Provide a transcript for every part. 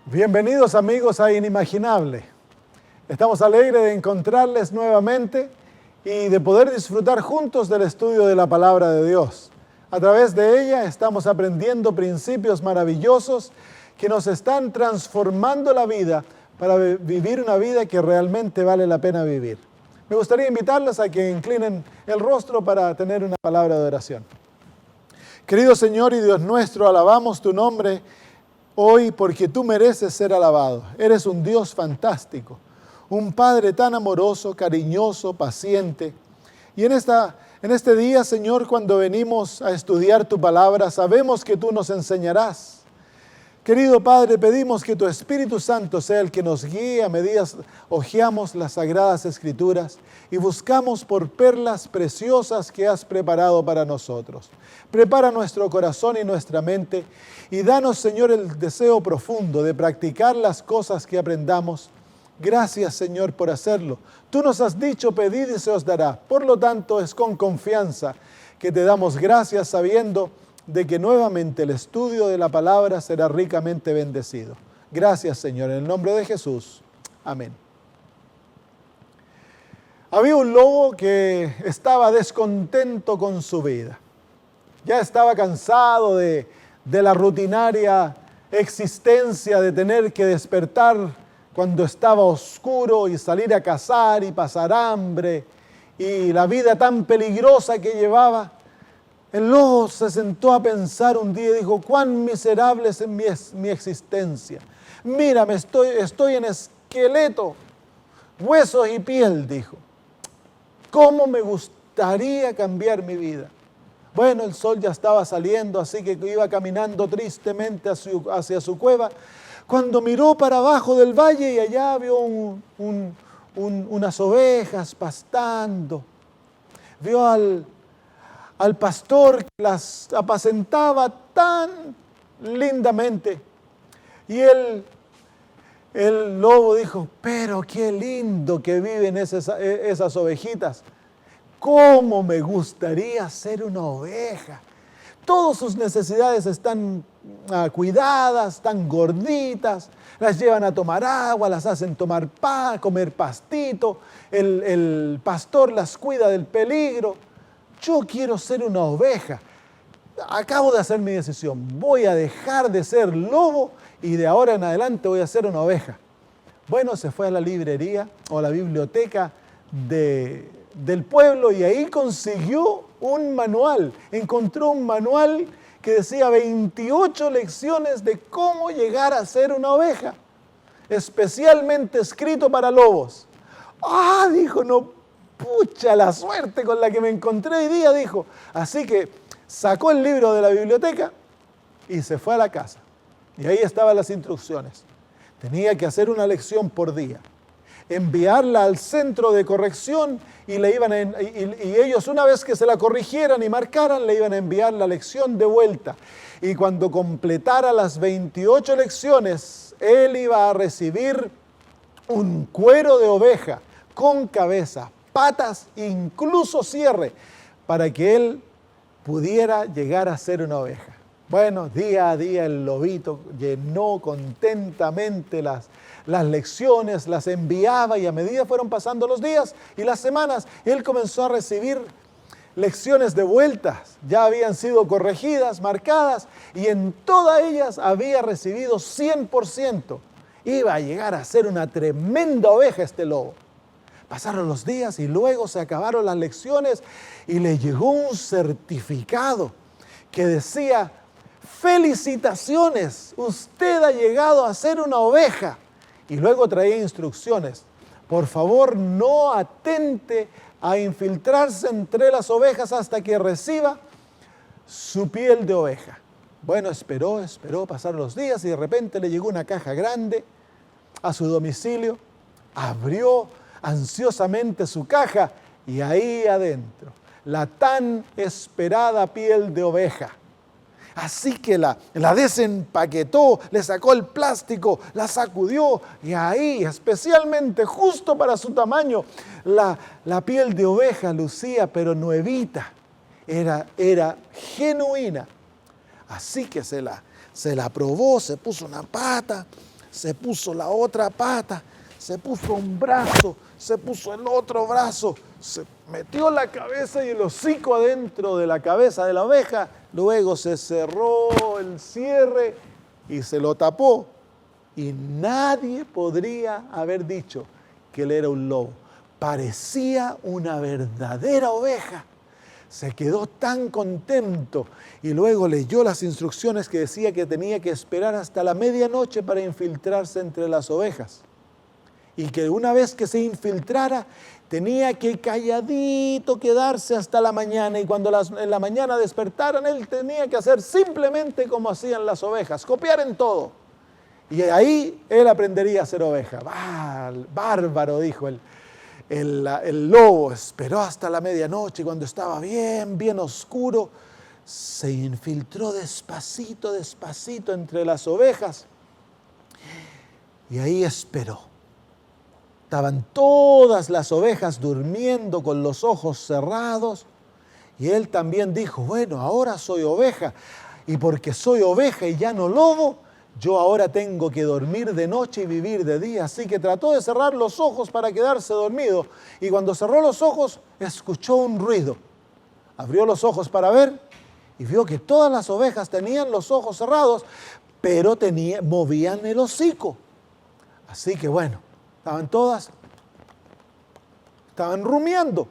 Bienvenidos amigos a Inimaginable. Estamos alegres de encontrarles nuevamente y de poder disfrutar juntos del estudio de la Palabra de Dios. A través de ella estamos aprendiendo principios maravillosos que nos están transformando la vida para vivir una vida que realmente vale la pena vivir. Me gustaría invitarles a que inclinen el rostro para tener una palabra de oración. Querido Señor y Dios nuestro, alabamos tu nombre hoy porque tú mereces ser alabado. Eres un Dios fantástico, un Padre tan amoroso, cariñoso, paciente. Y en este día, Señor, cuando venimos a estudiar tu palabra, sabemos que tú nos enseñarás. Querido Padre, pedimos que tu Espíritu Santo sea el que nos guíe a medida que hojeamos las Sagradas Escrituras y buscamos por perlas preciosas que has preparado para nosotros. Prepara nuestro corazón y nuestra mente y danos, Señor, el deseo profundo de practicar las cosas que aprendamos. Gracias, Señor, por hacerlo. Tú nos has dicho, pedid y se os dará. Por lo tanto, es con confianza que te damos gracias sabiendo de que nuevamente el estudio de la palabra será ricamente bendecido. Gracias, Señor, en el nombre de Jesús. Amén. Había un lobo que estaba descontento con su vida. Ya estaba cansado de la rutinaria existencia de tener que despertar cuando estaba oscuro y salir a cazar y pasar hambre y la vida tan peligrosa que llevaba. El lobo se sentó a pensar un día y dijo: cuán miserable es mi existencia. Mírame, estoy en esqueleto, huesos y piel, dijo. ¿Cómo me gustaría cambiar mi vida? Bueno, el sol ya estaba saliendo, así que iba caminando tristemente hacia su cueva, cuando miró para abajo del valle y allá vio unas ovejas pastando. Vio al pastor que las apacentaba tan lindamente. Y el lobo dijo: pero qué lindo que viven esas ovejitas. ¿Cómo me gustaría ser una oveja? Todas sus necesidades están cuidadas, están gorditas, las llevan a tomar agua, las hacen comer pastito, el pastor las cuida del peligro. Yo quiero ser una oveja. Acabo de hacer mi decisión. Voy a dejar de ser lobo y de ahora en adelante voy a ser una oveja. Bueno, se fue a la librería o a la biblioteca del pueblo y ahí consiguió un manual. Encontró un manual que decía 28 lecciones de cómo llegar a ser una oveja, especialmente escrito para lobos. Dijo, no, pucha la suerte con la que me encontré hoy día, dijo. Así que sacó el libro de la biblioteca y se fue a la casa. Y ahí estaban las instrucciones. Tenía que hacer una lección por día, enviarla al centro de corrección y ellos, una vez que se la corrigieran y marcaran, le iban a enviar la lección de vuelta. Y cuando completara las 28 lecciones, él iba a recibir un cuero de oveja con cabeza, patas, incluso cierre, para que él pudiera llegar a ser una oveja. Bueno, día a día el lobito llenó contentamente las lecciones, las enviaba, y a medida fueron pasando los días y las semanas, él comenzó a recibir lecciones de vueltas. Ya habían sido corregidas, marcadas, y en todas ellas había recibido 100%. Iba a llegar a ser una tremenda oveja este lobo. Pasaron los días y luego se acabaron las lecciones y le llegó un certificado que decía: felicitaciones, usted ha llegado a ser una oveja. Y luego traía instrucciones: por favor, no atente a infiltrarse entre las ovejas hasta que reciba su piel de oveja. Bueno, esperó, pasaron los días y de repente le llegó una caja grande a su domicilio. Abrió ansiosamente su caja y ahí adentro, la tan esperada piel de oveja. Así que la desempaquetó, le sacó el plástico, la sacudió y ahí, especialmente justo para su tamaño, la piel de oveja lucía pero nuevita, era genuina. Así que se la probó, se puso una pata, se puso la otra pata, se puso un brazo, se puso el otro brazo, se metió la cabeza y el hocico adentro de la cabeza de la oveja, luego se cerró el cierre y se lo tapó. Y nadie podría haber dicho que él era un lobo. Parecía una verdadera oveja. Se quedó tan contento y luego leyó las instrucciones que decía que tenía que esperar hasta la medianoche para infiltrarse entre las ovejas. Y que una vez que se infiltrara, tenía que calladito quedarse hasta la mañana. Y cuando en la mañana despertaran, él tenía que hacer simplemente como hacían las ovejas, copiar en todo. Y ahí él aprendería a ser oveja. Bárbaro, dijo el lobo. Esperó hasta la medianoche, cuando estaba bien oscuro, se infiltró despacito entre las ovejas. Y ahí esperó. Estaban todas las ovejas durmiendo con los ojos cerrados. Y él también dijo, bueno, ahora soy oveja. Y porque soy oveja y ya no lobo, yo ahora tengo que dormir de noche y vivir de día. Así que trató de cerrar los ojos para quedarse dormido. Y cuando cerró los ojos, escuchó un ruido. Abrió los ojos para ver y vio que todas las ovejas tenían los ojos cerrados, pero movían el hocico. Así que bueno, estaban rumiando.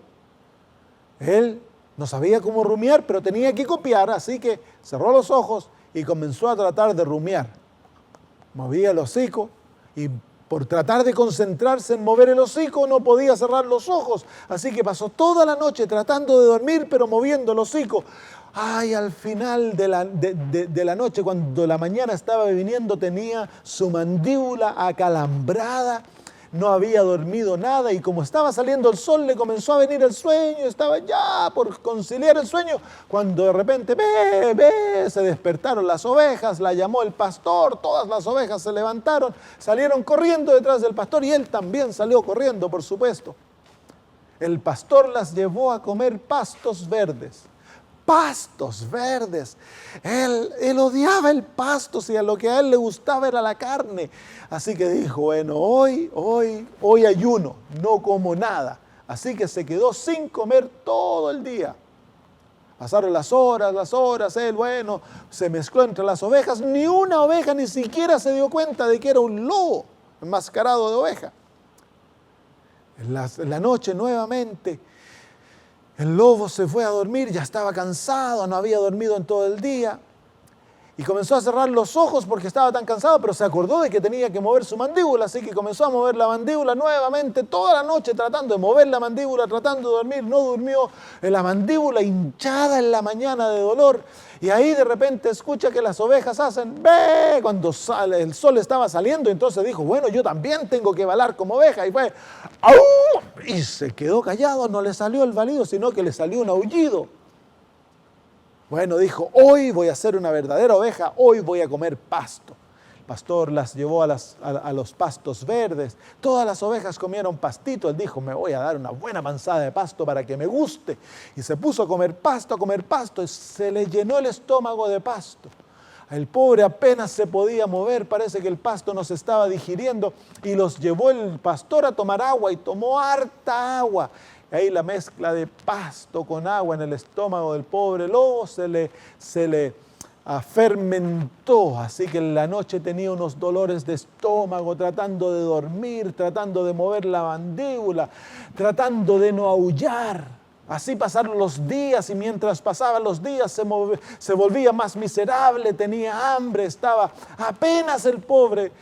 Él no sabía cómo rumiar, pero tenía que copiar, así que cerró los ojos y comenzó a tratar de rumiar. Movía el hocico y por tratar de concentrarse en mover el hocico no podía cerrar los ojos. Así que pasó toda la noche tratando de dormir, pero moviendo el hocico. Ay, al final de la noche, cuando la mañana estaba viniendo, tenía su mandíbula acalambrada. No había dormido nada y como estaba saliendo el sol le comenzó a venir el sueño, estaba ya por conciliar el sueño, cuando de repente se despertaron las ovejas, la llamó el pastor, todas las ovejas se levantaron, salieron corriendo detrás del pastor y él también salió corriendo, por supuesto. El pastor las llevó a comer pastos verdes. Pastos verdes. Él odiaba el pasto, si a lo que a él le gustaba era la carne. Así que dijo, bueno, hoy ayuno, no como nada. Así que se quedó sin comer todo el día. Pasaron las horas, él, bueno, se mezcló entre las ovejas. Ni una oveja ni siquiera se dio cuenta de que era un lobo enmascarado de oveja. En la noche nuevamente, el lobo se fue a dormir, ya estaba cansado, no había dormido en todo el día. Y comenzó a cerrar los ojos porque estaba tan cansado, pero se acordó de que tenía que mover su mandíbula, así que comenzó a mover la mandíbula nuevamente toda la noche tratando de mover la mandíbula, tratando de dormir. No durmió, la mandíbula hinchada en la mañana de dolor. Y ahí de repente escucha que las ovejas hacen ¡bé! Cuando el sol estaba saliendo, entonces dijo, bueno, yo también tengo que balar como oveja. Y fue ¡au! Y se quedó callado, no le salió el balido, sino que le salió un aullido. Bueno, dijo, hoy voy a ser una verdadera oveja, hoy voy a comer pasto. El pastor las llevó a los pastos verdes. Todas las ovejas comieron pastito. Él dijo, me voy a dar una buena panzada de pasto para que me guste. Y se puso a comer pasto. Y se le llenó el estómago de pasto. El pobre apenas se podía mover, parece que el pasto no se estaba digiriendo. Y los llevó el pastor a tomar agua y tomó harta agua. Ahí la mezcla de pasto con agua en el estómago del pobre lobo se le fermentó, así que en la noche tenía unos dolores de estómago, tratando de dormir, tratando de mover la mandíbula, tratando de no aullar. Así pasaron los días y mientras pasaban los días se volvía más miserable, tenía hambre, estaba apenas el pobre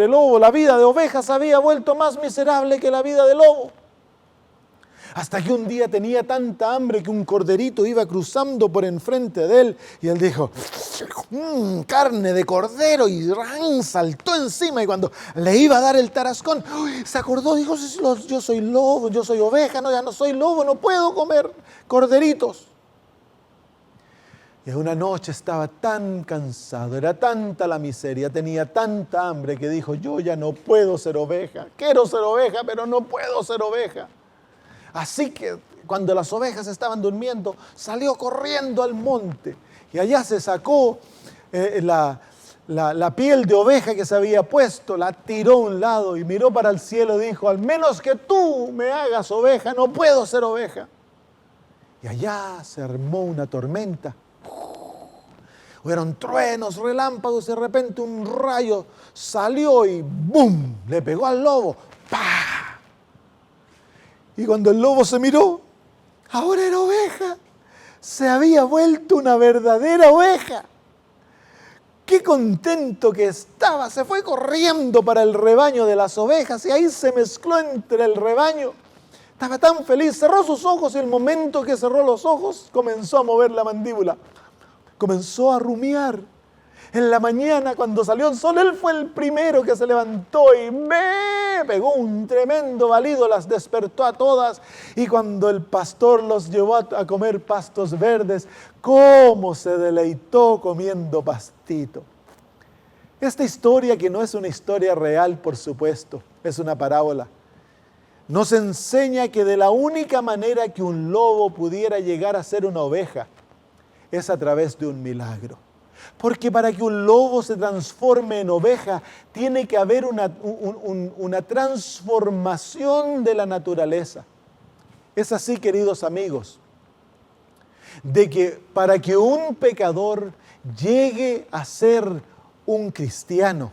lobo. La vida de ovejas había vuelto más miserable que la vida de lobo. Hasta que un día tenía tanta hambre que un corderito iba cruzando por enfrente de él y él dijo, carne de cordero, y saltó encima, y cuando le iba a dar el tarascón, se acordó, dijo, yo soy lobo, yo soy oveja, no, ya no soy lobo, no puedo comer corderitos. Y una noche estaba tan cansado, era tanta la miseria, tenía tanta hambre que dijo, yo ya no puedo ser oveja, quiero ser oveja, pero no puedo ser oveja. Así que cuando las ovejas estaban durmiendo, salió corriendo al monte y allá se sacó la piel de oveja que se había puesto, la tiró a un lado y miró para el cielo y dijo, al menos que tú me hagas oveja, no puedo ser oveja. Y allá se armó una tormenta. Hubieron truenos, relámpagos, y de repente un rayo salió y ¡bum! Le pegó al lobo. ¡Pah! Y cuando el lobo se miró, ahora era oveja. Se había vuelto una verdadera oveja. Qué contento que estaba. Se fue corriendo para el rebaño de las ovejas y ahí se mezcló entre el rebaño. Estaba tan feliz, cerró sus ojos y el momento que cerró los ojos comenzó a mover la mandíbula. Comenzó a rumiar. En la mañana, cuando salió el sol, él fue el primero que se levantó y pegó un tremendo balido, las despertó a todas. Y cuando el pastor los llevó a comer pastos verdes, cómo se deleitó comiendo pastito. Esta historia, que no es una historia real, por supuesto, es una parábola, nos enseña que de la única manera que un lobo pudiera llegar a ser una oveja es a través de un milagro. Porque para que un lobo se transforme en oveja, tiene que haber una transformación de la naturaleza. Es así, queridos amigos, de que para que un pecador llegue a ser un cristiano,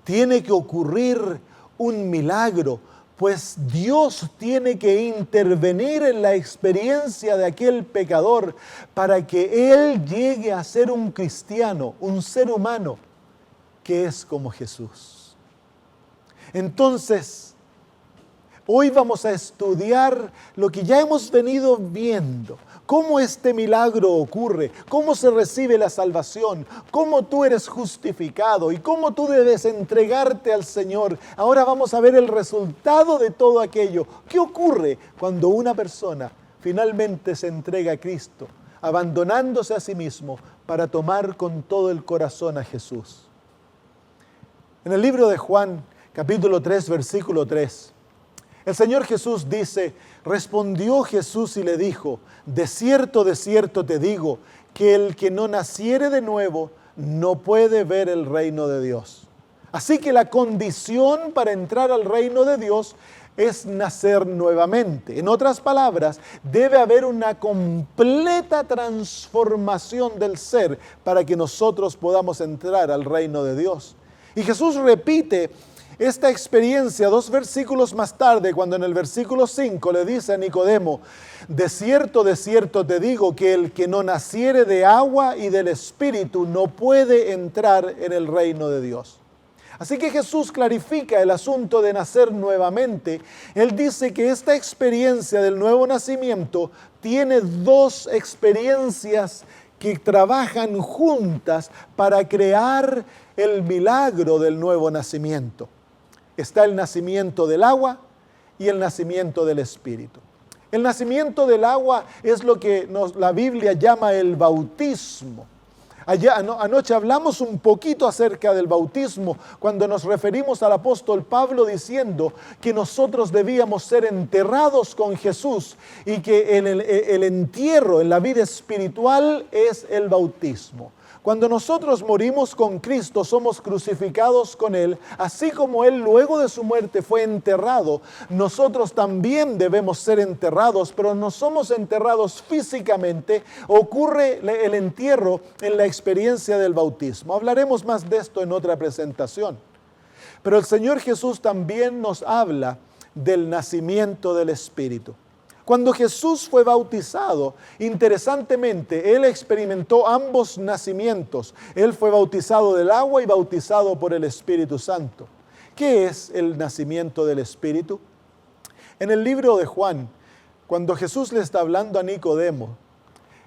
tiene que ocurrir un milagro, pues Dios tiene que intervenir en la experiencia de aquel pecador para que él llegue a ser un cristiano, un ser humano que es como Jesús. Entonces, hoy vamos a estudiar lo que ya hemos venido viendo. Cómo este milagro ocurre, cómo se recibe la salvación, cómo tú eres justificado y cómo tú debes entregarte al Señor. Ahora vamos a ver el resultado de todo aquello. ¿Qué ocurre cuando una persona finalmente se entrega a Cristo, abandonándose a sí mismo para tomar con todo el corazón a Jesús? En el libro de Juan, capítulo 3, versículo 3, el Señor Jesús dice, respondió Jesús y le dijo, de cierto te digo, que el que no naciere de nuevo no puede ver el reino de Dios. Así que la condición para entrar al reino de Dios es nacer nuevamente. En otras palabras, debe haber una completa transformación del ser para que nosotros podamos entrar al reino de Dios. Y Jesús repite esta experiencia 2 versículos más tarde, cuando en el versículo 5 le dice a Nicodemo, de cierto te digo que el que no naciere de agua y del Espíritu no puede entrar en el reino de Dios. Así que Jesús clarifica el asunto de nacer nuevamente. Él dice que esta experiencia del nuevo nacimiento tiene dos experiencias que trabajan juntas para crear el milagro del nuevo nacimiento. Está el nacimiento del agua y el nacimiento del Espíritu. El nacimiento del agua es lo que la Biblia llama el bautismo. Anoche hablamos un poquito acerca del bautismo cuando nos referimos al apóstol Pablo diciendo que nosotros debíamos ser enterrados con Jesús y que el entierro en la vida espiritual es el bautismo. Cuando nosotros morimos con Cristo, somos crucificados con Él, así como Él luego de su muerte fue enterrado, nosotros también debemos ser enterrados, pero no somos enterrados físicamente, ocurre el entierro en la experiencia del bautismo. Hablaremos más de esto en otra presentación. Pero el Señor Jesús también nos habla del nacimiento del Espíritu. Cuando Jesús fue bautizado, interesantemente, Él experimentó ambos nacimientos. Él fue bautizado del agua y bautizado por el Espíritu Santo. ¿Qué es el nacimiento del Espíritu? En el libro de Juan, cuando Jesús le está hablando a Nicodemo,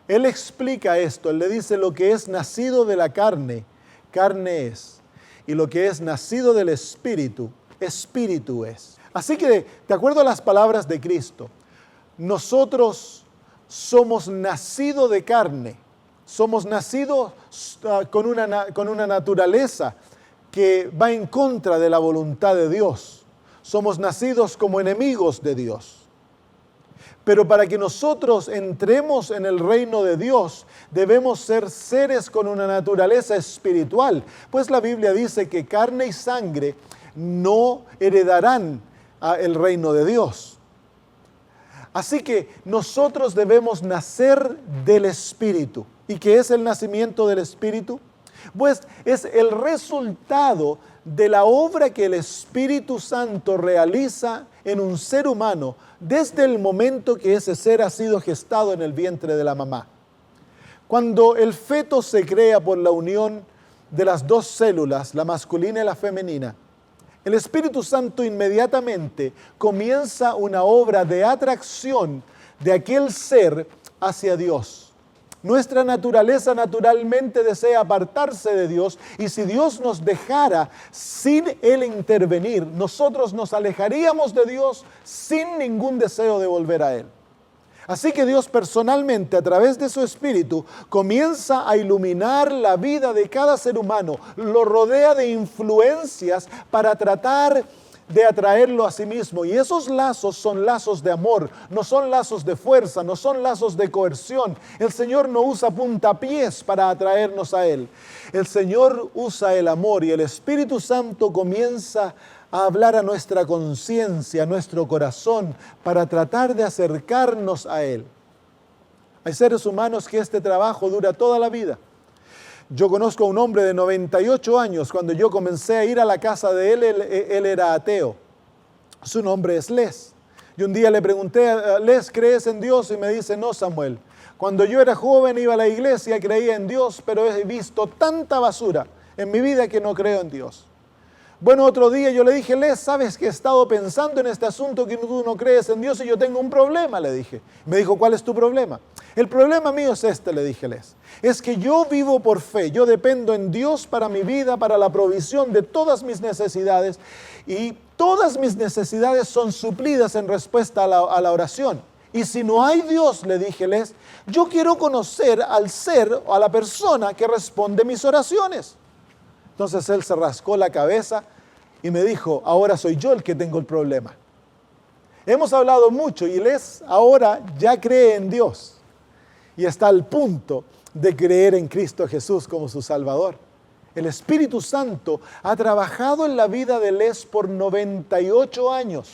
Él explica esto. Él le dice, lo que es nacido de la carne, carne es. Y lo que es nacido del Espíritu, Espíritu es. Así que, de acuerdo a las palabras de Cristo, nosotros somos nacidos de carne, somos nacidos con una naturaleza que va en contra de la voluntad de Dios. Somos nacidos como enemigos de Dios. Pero para que nosotros entremos en el reino de Dios, debemos ser seres con una naturaleza espiritual. Pues la Biblia dice que carne y sangre no heredarán el reino de Dios. Así que nosotros debemos nacer del Espíritu. ¿Y qué es el nacimiento del Espíritu? Pues es el resultado de la obra que el Espíritu Santo realiza en un ser humano desde el momento que ese ser ha sido gestado en el vientre de la mamá. Cuando el feto se crea por la unión de las dos células, la masculina y la femenina, el Espíritu Santo inmediatamente comienza una obra de atracción de aquel ser hacia Dios. Nuestra naturaleza naturalmente desea apartarse de Dios, y si Dios nos dejara sin Él intervenir, nosotros nos alejaríamos de Dios sin ningún deseo de volver a Él. Así que Dios personalmente, a través de su Espíritu, comienza a iluminar la vida de cada ser humano, lo rodea de influencias para tratar de atraerlo a sí mismo. Y esos lazos son lazos de amor, no son lazos de fuerza, no son lazos de coerción. El Señor no usa puntapiés para atraernos a Él. El Señor usa el amor, y el Espíritu Santo comienza a hablar a nuestra conciencia, a nuestro corazón, para tratar de acercarnos a Él. Hay seres humanos que este trabajo dura toda la vida. Yo conozco a un hombre de 98 años. Cuando yo comencé a ir a la casa de él, él era ateo. Su nombre es Les. Y un día le pregunté, Les, ¿crees en Dios? Y me dice, no, Samuel. Cuando yo era joven iba a la iglesia, creía en Dios, pero he visto tanta basura en mi vida que no creo en Dios. Bueno, otro día yo le dije, Les, ¿sabes que he estado pensando en este asunto que tú no crees en Dios y yo tengo un problema? Le dije. Me dijo, ¿cuál es tu problema? El problema mío es este, le dije, Les. Es que yo vivo por fe, yo dependo en Dios para mi vida, para la provisión de todas mis necesidades, y todas mis necesidades son suplidas en respuesta a la oración. Y si no hay Dios, le dije, Les, yo quiero conocer al ser o a la persona que responde mis oraciones. Entonces él se rascó la cabeza y me dijo, ahora soy yo el que tengo el problema. Hemos hablado mucho y Les ahora ya cree en Dios y está al punto de creer en Cristo Jesús como su Salvador. El Espíritu Santo ha trabajado en la vida de Les por 98 años,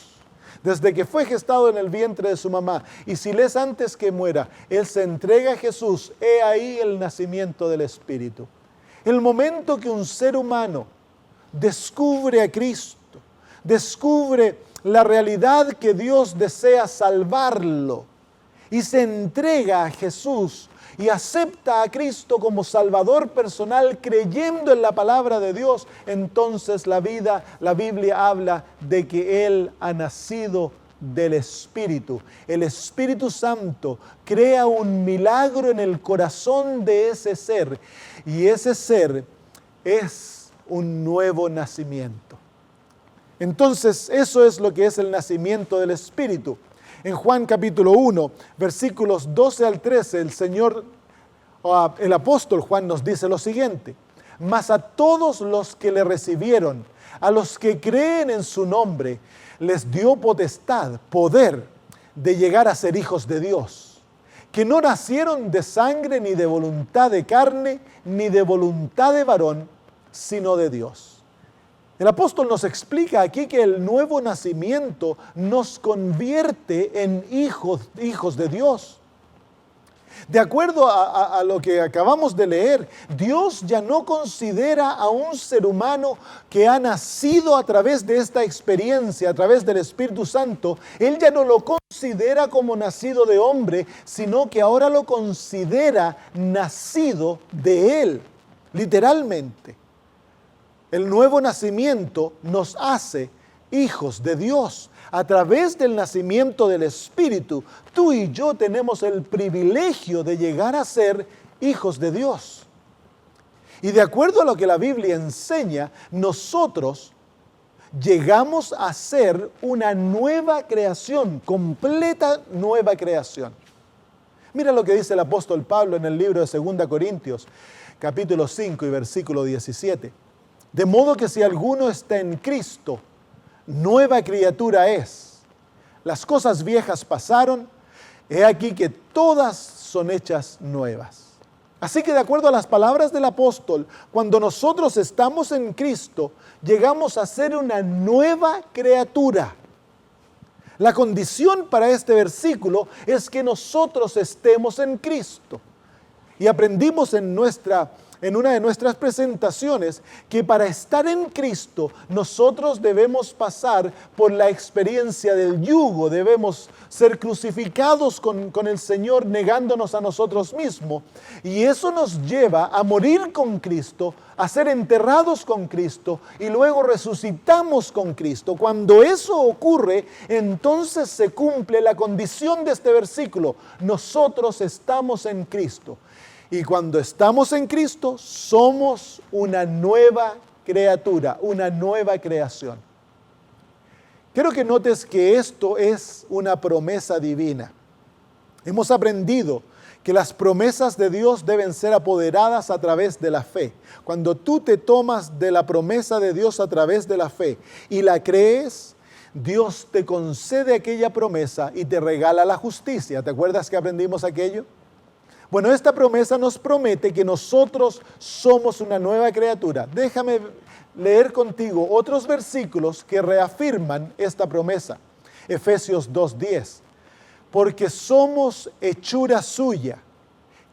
desde que fue gestado en el vientre de su mamá. Y si Les antes que muera, él se entrega a Jesús, he ahí el nacimiento del Espíritu. El momento que un ser humano descubre a Cristo, descubre la realidad que Dios desea salvarlo y se entrega a Jesús y acepta a Cristo como Salvador personal, creyendo en la palabra de Dios, entonces la Biblia habla de que Él ha nacido del Espíritu. El Espíritu Santo crea un milagro en el corazón de ese ser, y ese ser es un nuevo nacimiento. Entonces, eso es lo que es el nacimiento del Espíritu. En Juan capítulo 1, versículos 12 al 13, el apóstol Juan nos dice lo siguiente: mas a todos los que le recibieron, a los que creen en su nombre, les dio potestad, poder de llegar a ser hijos de Dios, que no nacieron de sangre, ni de voluntad de carne, ni de voluntad de varón, sino de Dios. El apóstol nos explica aquí que el nuevo nacimiento nos convierte en hijos de Dios. De acuerdo a lo que acabamos de leer, Dios ya no considera a un ser humano que ha nacido a través de esta experiencia, a través del Espíritu Santo. Él ya no lo considera como nacido de hombre, sino que ahora lo considera nacido de Él, literalmente. El nuevo nacimiento nos hace hijos de Dios. A través del nacimiento del Espíritu, tú y yo tenemos el privilegio de llegar a ser hijos de Dios. Y de acuerdo a lo que la Biblia enseña, nosotros llegamos a ser una nueva creación, completa nueva creación. Mira lo que dice el apóstol Pablo en el libro de 2 Corintios, capítulo 5 y versículo 17. De modo que si alguno está en Cristo, nueva criatura es. Las cosas viejas pasaron, he aquí que todas son hechas nuevas. Así que de acuerdo a las palabras del apóstol, cuando nosotros estamos en Cristo, llegamos a ser una nueva criatura. La condición para este versículo es que nosotros estemos en Cristo. Y aprendimos en una de nuestras presentaciones que para estar en Cristo nosotros debemos pasar por la experiencia del yugo, debemos ser crucificados con el Señor negándonos a nosotros mismos, y eso nos lleva a morir con Cristo, a ser enterrados con Cristo y luego resucitamos con Cristo. Cuando eso ocurre, entonces se cumple la condición de este versículo: nosotros estamos en Cristo. Y cuando estamos en Cristo, somos una nueva criatura, una nueva creación. Quiero que notes que esto es una promesa divina. Hemos aprendido que las promesas de Dios deben ser apoderadas a través de la fe. Cuando tú te tomas de la promesa de Dios a través de la fe y la crees, Dios te concede aquella promesa y te regala la justicia. ¿Te acuerdas que aprendimos aquello? Bueno, esta promesa nos promete que nosotros somos una nueva criatura. Déjame leer contigo otros versículos que reafirman esta promesa. Efesios 2:10. Porque somos hechura suya,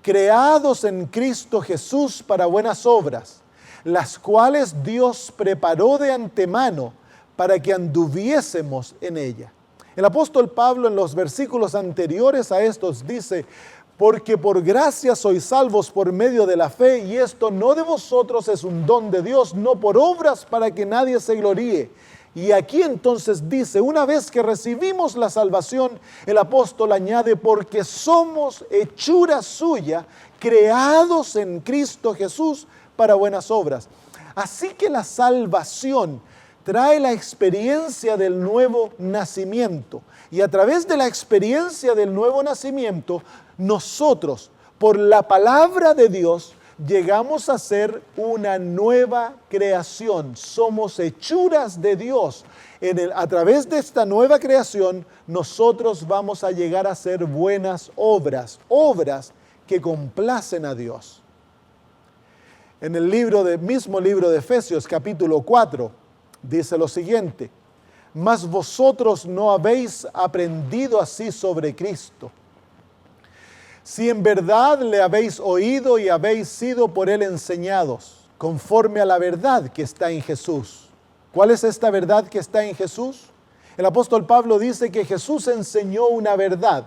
creados en Cristo Jesús para buenas obras, las cuales Dios preparó de antemano para que anduviésemos en ella. El apóstol Pablo en los versículos anteriores a estos dice: porque por gracia sois salvos por medio de la fe, y esto no de vosotros, es un don de Dios, no por obras para que nadie se gloríe. Y aquí entonces dice, una vez que recibimos la salvación, el apóstol añade: porque somos hechura suya, creados en Cristo Jesús para buenas obras. Así que la salvación trae la experiencia del nuevo nacimiento. Y a través de la experiencia del nuevo nacimiento, nosotros, por la palabra de Dios, llegamos a ser una nueva creación. Somos hechuras de Dios. A través de esta nueva creación, nosotros vamos a llegar a hacer buenas obras, obras que complacen a Dios. En el mismo libro de Efesios, capítulo 4, dice lo siguiente: mas vosotros no habéis aprendido así sobre Cristo. Si en verdad le habéis oído y habéis sido por él enseñados, conforme a la verdad que está en Jesús. ¿Cuál es esta verdad que está en Jesús? El apóstol Pablo dice que Jesús enseñó una verdad.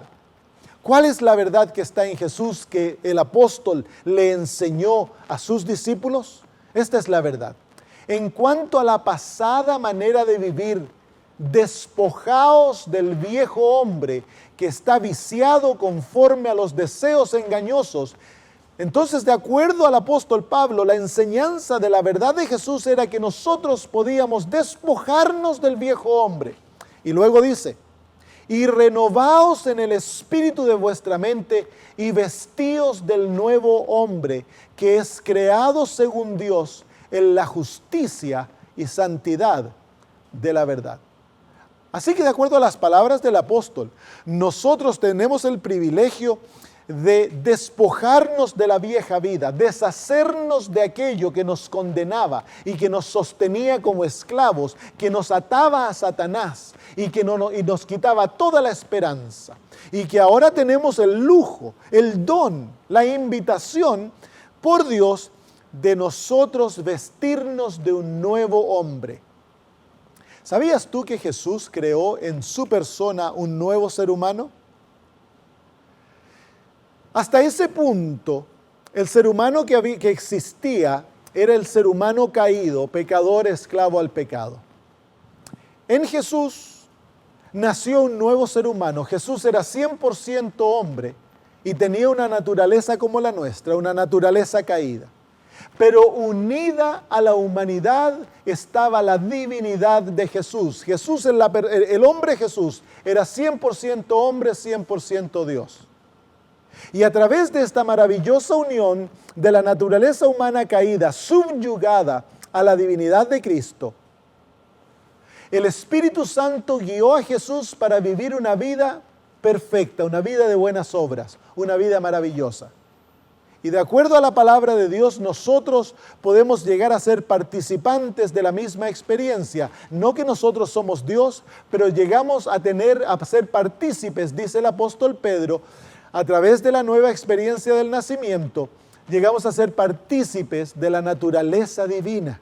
¿Cuál es la verdad que está en Jesús que el apóstol le enseñó a sus discípulos? Esta es la verdad. En cuanto a la pasada manera de vivir, despojaos del viejo hombre que está viciado conforme a los deseos engañosos. Entonces, de acuerdo al apóstol Pablo, la enseñanza de la verdad de Jesús era que nosotros podíamos despojarnos del viejo hombre. Y luego dice: y renovaos en el espíritu de vuestra mente y vestíos del nuevo hombre, que es creado según Dios en la justicia y santidad de la verdad. Así que de acuerdo a las palabras del apóstol, nosotros tenemos el privilegio de despojarnos de la vieja vida, deshacernos de aquello que nos condenaba y que nos sostenía como esclavos, que nos ataba a Satanás y que nos quitaba toda la esperanza. Y que ahora tenemos el lujo, el don, la invitación por Dios de nosotros vestirnos de un nuevo hombre. ¿Sabías tú que Jesús creó en su persona un nuevo ser humano? Hasta ese punto, el ser humano que existía era el ser humano caído, pecador, esclavo al pecado. En Jesús nació un nuevo ser humano. Jesús era 100% hombre y tenía una naturaleza como la nuestra, una naturaleza caída. Pero unida a la humanidad estaba la divinidad de Jesús. El hombre Jesús era 100% hombre, 100% Dios. Y a través de esta maravillosa unión de la naturaleza humana caída, subyugada a la divinidad de Cristo, el Espíritu Santo guió a Jesús para vivir una vida perfecta, una vida de buenas obras, una vida maravillosa. Y de acuerdo a la palabra de Dios, nosotros podemos llegar a ser participantes de la misma experiencia. No que nosotros somos Dios, pero llegamos a ser partícipes, dice el apóstol Pedro, a través de la nueva experiencia del nacimiento, llegamos a ser partícipes de la naturaleza divina.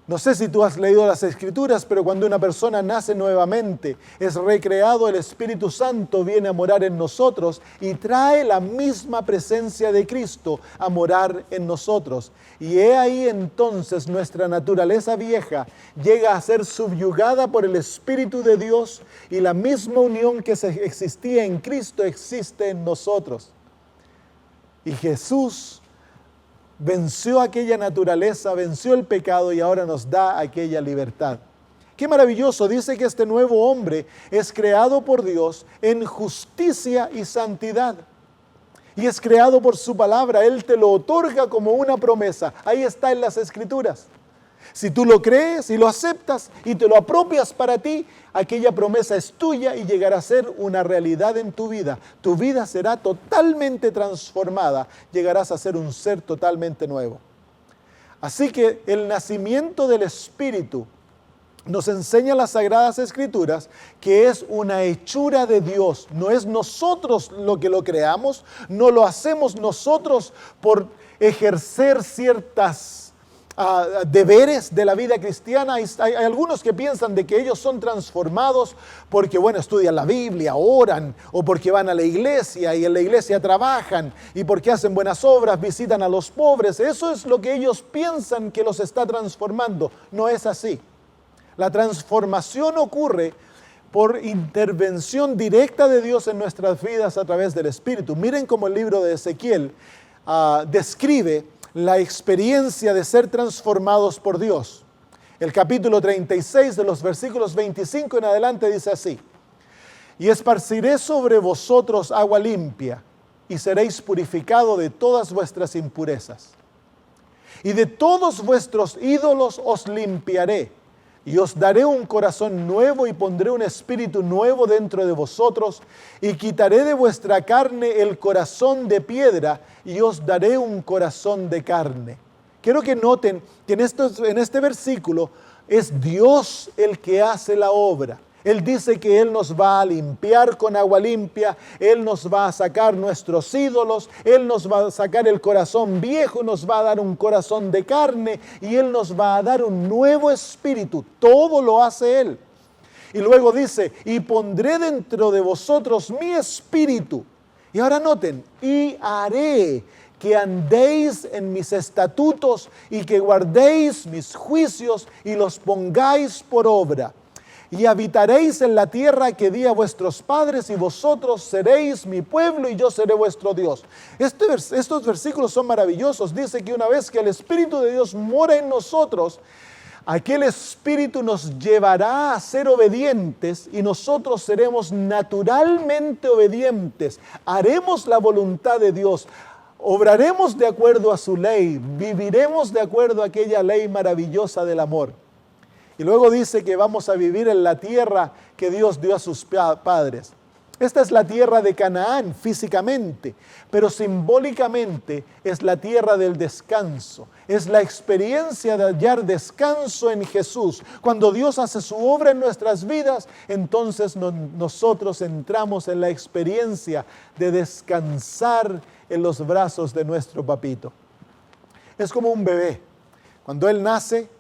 No sé si tú has leído las Escrituras, pero cuando una persona nace nuevamente, es recreado, el Espíritu Santo viene a morar en nosotros y trae la misma presencia de Cristo a morar en nosotros. Y he ahí entonces nuestra naturaleza vieja llega a ser subyugada por el Espíritu de Dios y la misma unión que existía en Cristo existe en nosotros. Y Jesús venció aquella naturaleza, venció el pecado y ahora nos da aquella libertad. Qué maravilloso, dice que este nuevo hombre es creado por Dios en justicia y santidad. Y es creado por su palabra, Él te lo otorga como una promesa. Ahí está en las Escrituras. Si tú lo crees y lo aceptas y te lo apropias para ti, aquella promesa es tuya y llegará a ser una realidad en tu vida. Tu vida será totalmente transformada, llegarás a ser un ser totalmente nuevo. Así que el nacimiento del Espíritu nos enseña las Sagradas Escrituras que es una hechura de Dios. No es nosotros lo que lo creamos, no lo hacemos nosotros por ejercer ciertas deberes de la vida cristiana. Hay algunos que piensan de que ellos son transformados porque, estudian la Biblia, oran, o porque van a la iglesia y en la iglesia trabajan, y porque hacen buenas obras, visitan a los pobres. Eso es lo que ellos piensan que los está transformando. No es así. La transformación ocurre por intervención directa de Dios en nuestras vidas a través del Espíritu. Miren cómo el libro de Ezequiel describe la experiencia de ser transformados por Dios. El capítulo 36 de los versículos 25 en adelante dice así: y esparciré sobre vosotros agua limpia, y seréis purificados de todas vuestras impurezas. Y de todos vuestros ídolos os limpiaré, y os daré un corazón nuevo y pondré un espíritu nuevo dentro de vosotros, y quitaré de vuestra carne el corazón de piedra, y os daré un corazón de carne. Quiero que noten que en este versículo es Dios el que hace la obra. Él dice que Él nos va a limpiar con agua limpia, Él nos va a sacar nuestros ídolos, Él nos va a sacar el corazón viejo, nos va a dar un corazón de carne y Él nos va a dar un nuevo espíritu. Todo lo hace Él. Y luego dice, y pondré dentro de vosotros mi espíritu. Y ahora noten, y haré que andéis en mis estatutos y que guardéis mis juicios y los pongáis por obra. Y habitaréis en la tierra que di a vuestros padres, y vosotros seréis mi pueblo y yo seré vuestro Dios. Estos versículos son maravillosos. Dice que una vez que el Espíritu de Dios mora en nosotros, aquel Espíritu nos llevará a ser obedientes y nosotros seremos naturalmente obedientes. Haremos la voluntad de Dios, obraremos de acuerdo a su ley, viviremos de acuerdo a aquella ley maravillosa del amor. Y luego dice que vamos a vivir en la tierra que Dios dio a sus padres. Esta es la tierra de Canaán físicamente, pero simbólicamente es la tierra del descanso. Es la experiencia de hallar descanso en Jesús. Cuando Dios hace su obra en nuestras vidas, entonces nosotros entramos en la experiencia de descansar en los brazos de nuestro papito. Es como un bebé. Cuando él nace,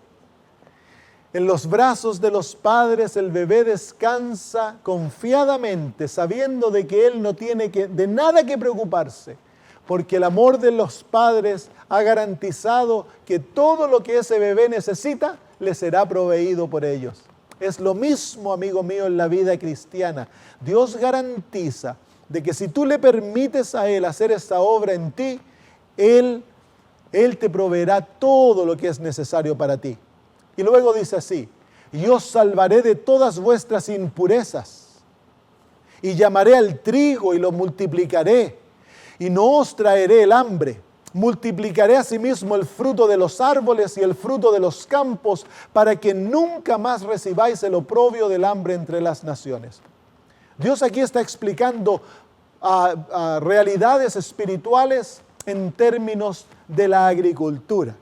en los brazos de los padres el bebé descansa confiadamente, sabiendo de que él no tiene de nada que preocuparse, porque el amor de los padres ha garantizado que todo lo que ese bebé necesita le será proveído por ellos. Es lo mismo, amigo mío, en la vida cristiana. Dios garantiza de que si tú le permites a Él hacer esta obra en ti, Él te proveerá todo lo que es necesario para ti. Y luego dice así, y os salvaré de todas vuestras impurezas, y llamaré al trigo y lo multiplicaré, y no os traeré el hambre. Multiplicaré asimismo el fruto de los árboles y el fruto de los campos, para que nunca más recibáis el oprobio del hambre entre las naciones. Dios aquí está explicando realidades espirituales en términos de la agricultura.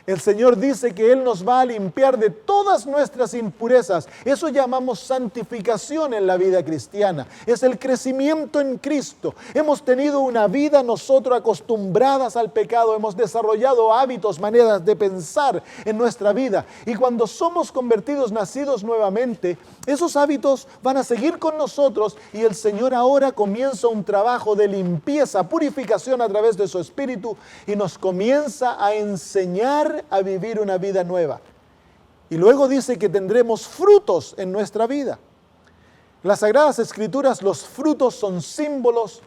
El Señor dice que Él nos va a limpiar de todas nuestras impurezas. Eso llamamos santificación en la vida cristiana. Es el crecimiento en Cristo. Hemos tenido una vida nosotros acostumbradas al pecado. Hemos desarrollado hábitos, maneras de pensar en nuestra vida. Y cuando somos convertidos, nacidos nuevamente, esos hábitos van a seguir con nosotros y el Señor ahora comienza un trabajo de limpieza, purificación a través de su Espíritu y nos comienza a enseñar a vivir una vida nueva. Y luego dice que tendremos frutos en nuestra vida. En las Sagradas Escrituras los frutos son símbolos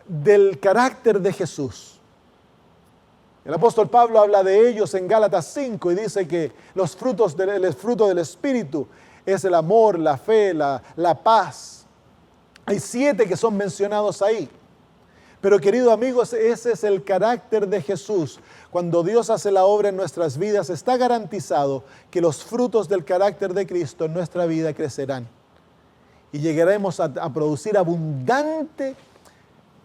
del carácter de Jesús. El apóstol Pablo habla de ellos en Gálatas 5 y dice que el fruto del Espíritu es el amor, la fe, la paz. Hay 7 que son mencionados ahí. Pero queridos amigos, ese es el carácter de Jesús. Cuando Dios hace la obra en nuestras vidas, está garantizado que los frutos del carácter de Cristo en nuestra vida crecerán. Y llegaremos a producir abundante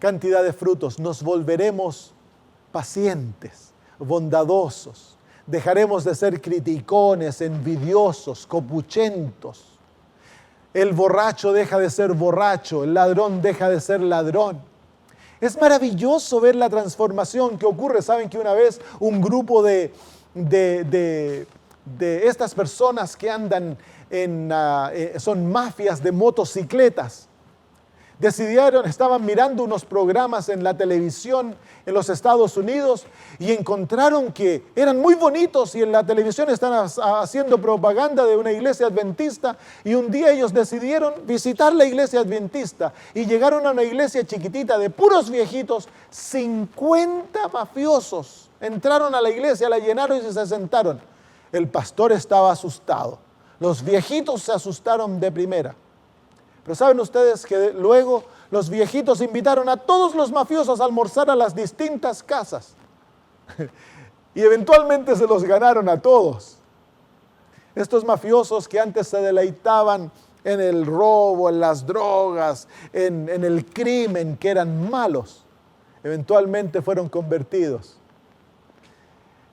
cantidad de frutos. Nos volveremos pacientes, bondadosos. Dejaremos de ser criticones, envidiosos, copuchentos. El borracho deja de ser borracho, el ladrón deja de ser ladrón. Es maravilloso ver la transformación que ocurre. Saben que una vez un grupo de estas personas que andan son mafias de motocicletas, estaban mirando unos programas en la televisión en los Estados Unidos y encontraron que eran muy bonitos y en la televisión están haciendo propaganda de una iglesia adventista y un día ellos decidieron visitar la iglesia adventista y llegaron a una iglesia chiquitita de puros viejitos, 50 mafiosos. Entraron a la iglesia, la llenaron y se sentaron. El pastor estaba asustado. Los viejitos se asustaron de primera. Pero ¿saben ustedes que luego los viejitos invitaron a todos los mafiosos a almorzar a las distintas casas? Y eventualmente se los ganaron a todos. Estos mafiosos que antes se deleitaban en el robo, en las drogas, en el crimen, que eran malos, eventualmente fueron convertidos.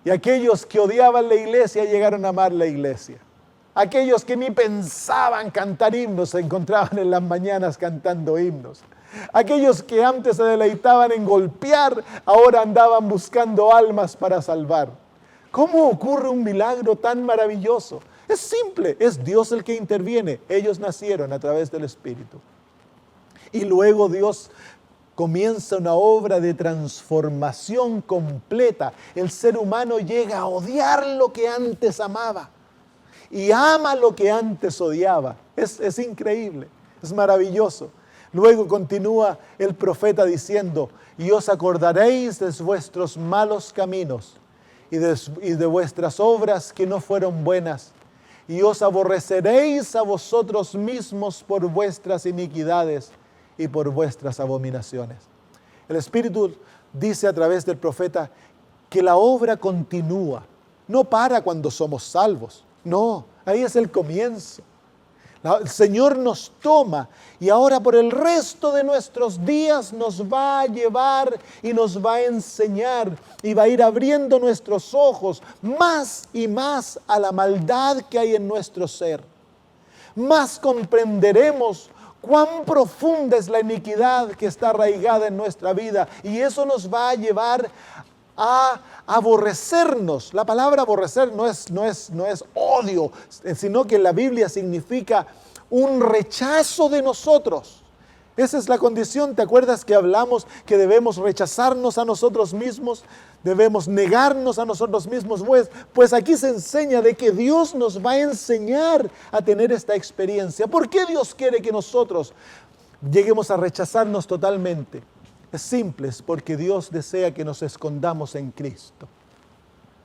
Y aquellos que odiaban la iglesia llegaron a amar la iglesia. Aquellos que ni pensaban cantar himnos se encontraban en las mañanas cantando himnos. Aquellos que antes se deleitaban en golpear, ahora andaban buscando almas para salvar. ¿Cómo ocurre un milagro tan maravilloso? Es simple, es Dios el que interviene. Ellos nacieron a través del Espíritu. Y luego Dios comienza una obra de transformación completa. El ser humano llega a odiar lo que antes amaba. Y ama lo que antes odiaba. Es increíble, es maravilloso. Luego continúa el profeta diciendo, y os acordaréis de vuestros malos caminos y de vuestras obras que no fueron buenas, y os aborreceréis a vosotros mismos por vuestras iniquidades y por vuestras abominaciones. El Espíritu dice a través del profeta que la obra continúa, no para cuando somos salvos. No, ahí es el comienzo. El Señor nos toma y ahora por el resto de nuestros días nos va a llevar y nos va a enseñar y va a ir abriendo nuestros ojos más y más a la maldad que hay en nuestro ser. Más comprenderemos cuán profunda es la iniquidad que está arraigada en nuestra vida y eso nos va a llevar a aborrecernos. La palabra aborrecer no es odio, sino que en la Biblia significa un rechazo de nosotros. Esa es la condición. ¿Te acuerdas que hablamos que debemos rechazarnos a nosotros mismos? Debemos negarnos a nosotros mismos. Pues aquí se enseña de que Dios nos va a enseñar a tener esta experiencia. ¿Por qué Dios quiere que nosotros lleguemos a rechazarnos totalmente? Es simple, es porque Dios desea que nos escondamos en Cristo.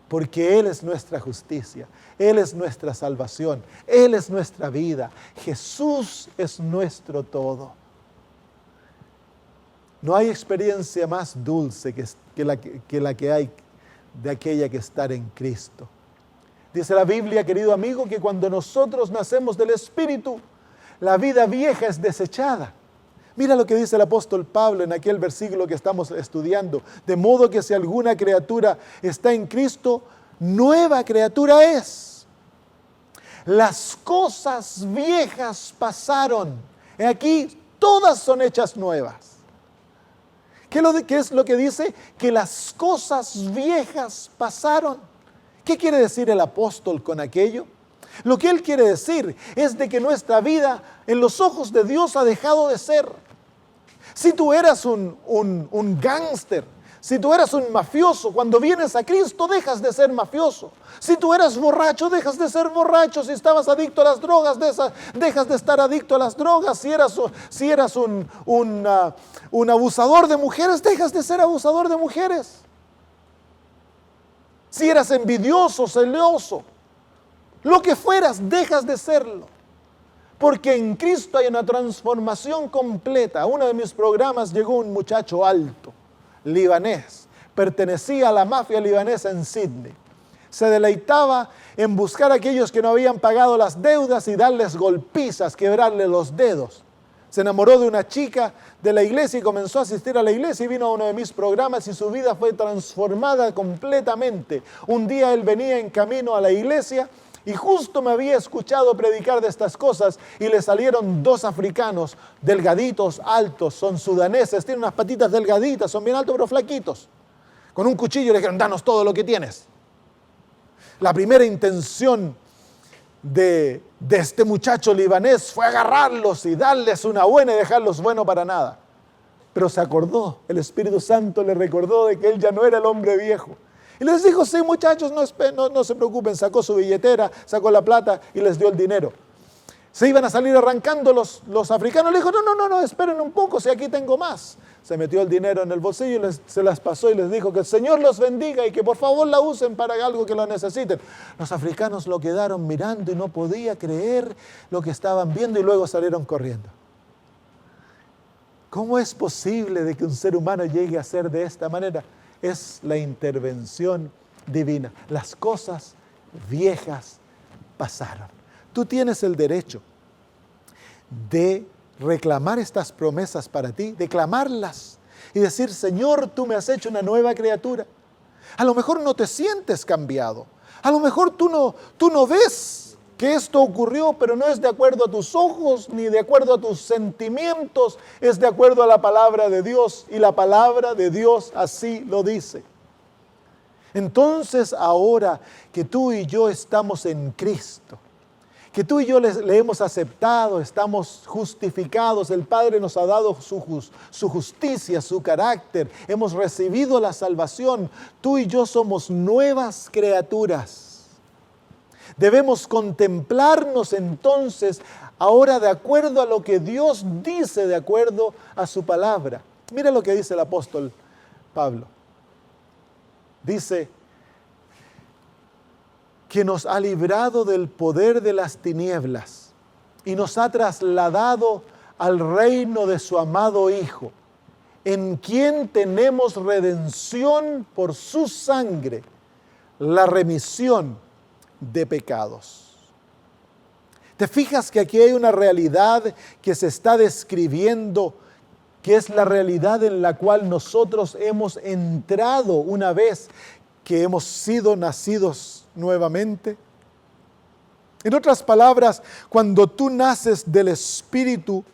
Porque Él es nuestra justicia, Él es nuestra salvación, Él es nuestra vida. Jesús es nuestro todo. No hay experiencia más dulce que la que hay de aquella que estar en Cristo. Dice la Biblia, querido amigo, que cuando nosotros nacemos del Espíritu, la vida vieja es desechada. Mira lo que dice el apóstol Pablo en aquel versículo que estamos estudiando. De modo que si alguna criatura está en Cristo, nueva criatura es. Las cosas viejas pasaron. Aquí todas son hechas nuevas. ¿Qué es lo que dice? Que las cosas viejas pasaron. ¿Qué quiere decir el apóstol con aquello? Lo que él quiere decir es de que nuestra vida en los ojos de Dios ha dejado de ser. Si tú eras un gángster, si tú eras un mafioso, cuando vienes a Cristo dejas de ser mafioso. Si tú eras borracho, dejas de ser borracho. Si estabas adicto a las drogas, dejas de estar adicto a las drogas. Si eras un abusador de mujeres, dejas de ser abusador de mujeres. Si eras envidioso, celoso, lo que fueras, dejas de serlo. Porque en Cristo hay una transformación completa. A uno de mis programas llegó un muchacho alto, libanés, pertenecía a la mafia libanesa en Sydney. Se deleitaba en buscar a aquellos que no habían pagado las deudas y darles golpizas, quebrarles los dedos. Se enamoró de una chica de la iglesia y comenzó a asistir a la iglesia y vino a uno de mis programas y su vida fue transformada completamente. Un día él venía en camino a la iglesia y justo me había escuchado predicar de estas cosas y le salieron dos africanos, delgaditos, altos, son sudaneses, tienen unas patitas delgaditas, son bien altos pero flaquitos. Con un cuchillo le dijeron, danos todo lo que tienes. La primera intención de este muchacho libanés fue agarrarlos y darles una buena y dejarlos buenos para nada. Pero se acordó, el Espíritu Santo le recordó de que él ya no era el hombre viejo. Y les dijo, sí muchachos, no se preocupen, sacó su billetera, sacó la plata y les dio el dinero. Se iban a salir arrancando los africanos, le dijo, no, esperen un poco, si aquí tengo más. Se metió el dinero en el bolsillo y se las pasó y les dijo que el Señor los bendiga y que por favor la usen para algo que lo necesiten. Los africanos lo quedaron mirando y no podía creer lo que estaban viendo y luego salieron corriendo. ¿Cómo es posible de que un ser humano llegue a ser de esta manera? Es la intervención divina. Las cosas viejas pasaron. Tú tienes el derecho de reclamar estas promesas para ti, de clamarlas y decir, Señor, tú me has hecho una nueva criatura. A lo mejor no te sientes cambiado. A lo mejor tú no ves que esto ocurrió, pero no es de acuerdo a tus ojos ni de acuerdo a tus sentimientos, es de acuerdo a la palabra de Dios y la palabra de Dios así lo dice. Entonces ahora que tú y yo estamos en Cristo, que tú y yo le hemos aceptado, estamos justificados, el Padre nos ha dado su justicia, su carácter, hemos recibido la salvación, tú y yo somos nuevas criaturas. Debemos contemplarnos entonces ahora de acuerdo a lo que Dios dice, de acuerdo a su palabra. Mira lo que dice el apóstol Pablo. Dice que nos ha librado del poder de las tinieblas y nos ha trasladado al reino de su amado Hijo, en quien tenemos redención por su sangre, la remisión de pecados. ¿Te fijas que aquí hay una realidad que se está describiendo, que es la realidad en la cual nosotros hemos entrado una vez que hemos sido nacidos nuevamente? En otras palabras, cuando tú naces del Espíritu,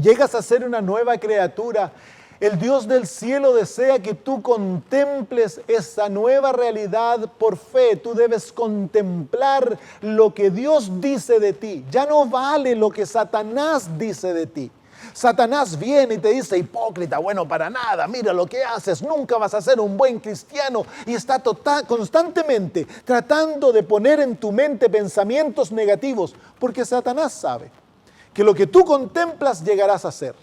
llegas a ser una nueva criatura. El Dios del cielo desea que tú contemples esa nueva realidad por fe. Tú debes contemplar lo que Dios dice de ti. Ya no vale lo que Satanás dice de ti. Satanás viene y te dice, hipócrita, bueno para nada, mira lo que haces, nunca vas a ser un buen cristiano. Y está constantemente tratando de poner en tu mente pensamientos negativos, porque Satanás sabe que lo que tú contemplas llegarás a ser.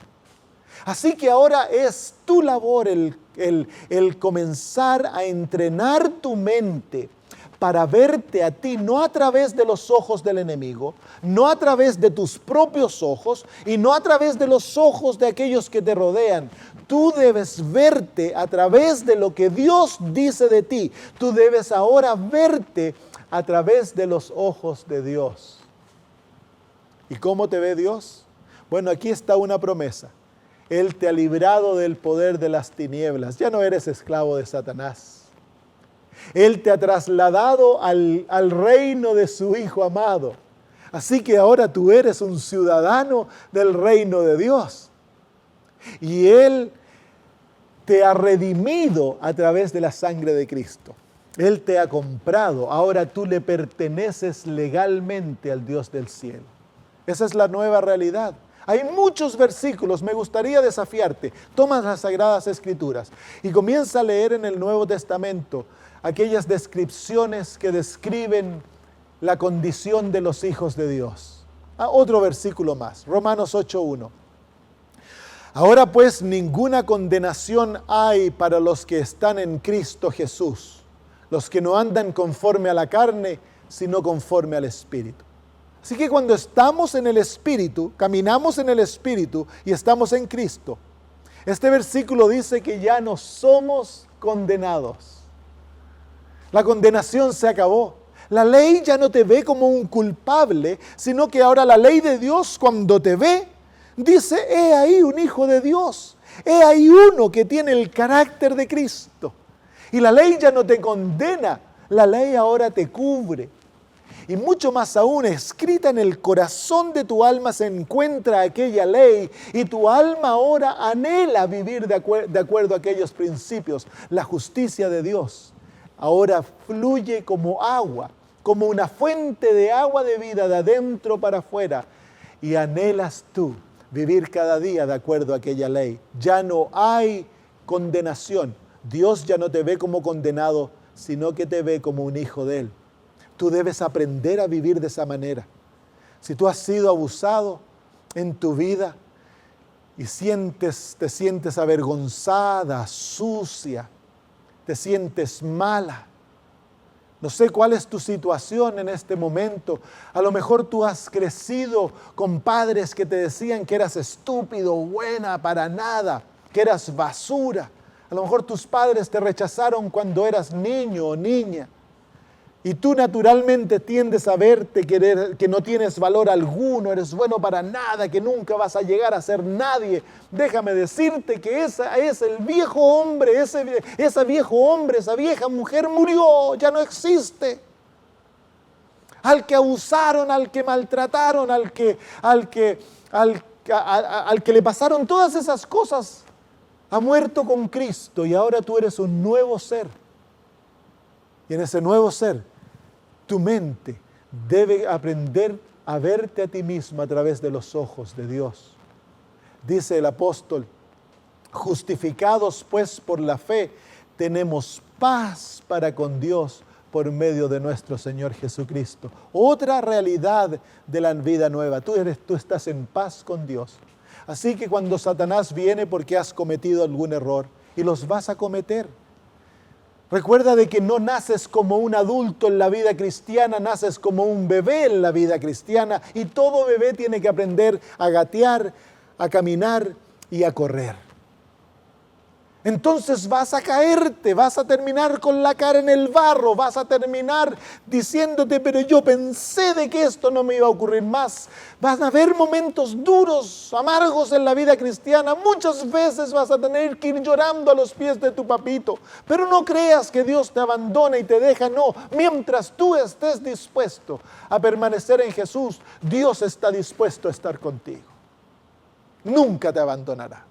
Así que ahora es tu labor el comenzar a entrenar tu mente para verte a ti, no a través de los ojos del enemigo, no a través de tus propios ojos y no a través de los ojos de aquellos que te rodean. Tú debes verte a través de lo que Dios dice de ti. Tú debes ahora verte a través de los ojos de Dios. ¿Y cómo te ve Dios? Bueno, aquí está una promesa. Él te ha librado del poder de las tinieblas. Ya no eres esclavo de Satanás. Él te ha trasladado al reino de su Hijo amado. Así que ahora tú eres un ciudadano del reino de Dios. Y Él te ha redimido a través de la sangre de Cristo. Él te ha comprado. Ahora tú le perteneces legalmente al Dios del cielo. Esa es la nueva realidad. Hay muchos versículos, me gustaría desafiarte. Toma las Sagradas Escrituras y comienza a leer en el Nuevo Testamento aquellas descripciones que describen la condición de los hijos de Dios. Otro versículo más, Romanos 8:1. Ahora pues ninguna condenación hay para los que están en Cristo Jesús, los que no andan conforme a la carne, sino conforme al Espíritu. Así que cuando estamos en el Espíritu, caminamos en el Espíritu y estamos en Cristo, este versículo dice que ya no somos condenados. La condenación se acabó. La ley ya no te ve como un culpable, sino que ahora la ley de Dios cuando te ve, dice, he ahí un hijo de Dios, he ahí uno que tiene el carácter de Cristo. Y la ley ya no te condena, la ley ahora te cubre. Y mucho más aún, escrita en el corazón de tu alma se encuentra aquella ley y tu alma ahora anhela vivir de acuerdo a aquellos principios. La justicia de Dios ahora fluye como agua, como una fuente de agua de vida de adentro para afuera. Y anhelas tú vivir cada día de acuerdo a aquella ley. Ya no hay condenación. Dios ya no te ve como condenado, sino que te ve como un hijo de Él. Tú debes aprender a vivir de esa manera. Si tú has sido abusado en tu vida y te sientes avergonzada, sucia, te sientes mala, no sé cuál es tu situación en este momento. A lo mejor tú has crecido con padres que te decían que eras estúpido, buena, para nada, que eras basura. A lo mejor tus padres te rechazaron cuando eras niño o niña. Y tú naturalmente tiendes a verte que no tienes valor alguno, eres bueno para nada, que nunca vas a llegar a ser nadie. Déjame decirte que ese es el viejo hombre, esa vieja mujer murió, ya no existe. Al que abusaron, al que maltrataron, al que le pasaron todas esas cosas, ha muerto con Cristo y ahora tú eres un nuevo ser. Y en ese nuevo ser, tu mente debe aprender a verte a ti mismo a través de los ojos de Dios. Dice el apóstol, justificados pues por la fe, tenemos paz para con Dios por medio de nuestro Señor Jesucristo. Otra realidad de la vida nueva. Tú estás en paz con Dios. Así que cuando Satanás viene porque has cometido algún error, y los vas a cometer, recuerda de que no naces como un adulto en la vida cristiana, naces como un bebé en la vida cristiana y todo bebé tiene que aprender a gatear, a caminar y a correr. Entonces vas a caerte, vas a terminar con la cara en el barro, vas a terminar diciéndote, pero yo pensé de que esto no me iba a ocurrir más. Van a haber momentos duros, amargos en la vida cristiana. Muchas veces vas a tener que ir llorando a los pies de tu papito. Pero no creas que Dios te abandona y te deja, no. Mientras tú estés dispuesto a permanecer en Jesús, Dios está dispuesto a estar contigo. Nunca te abandonará.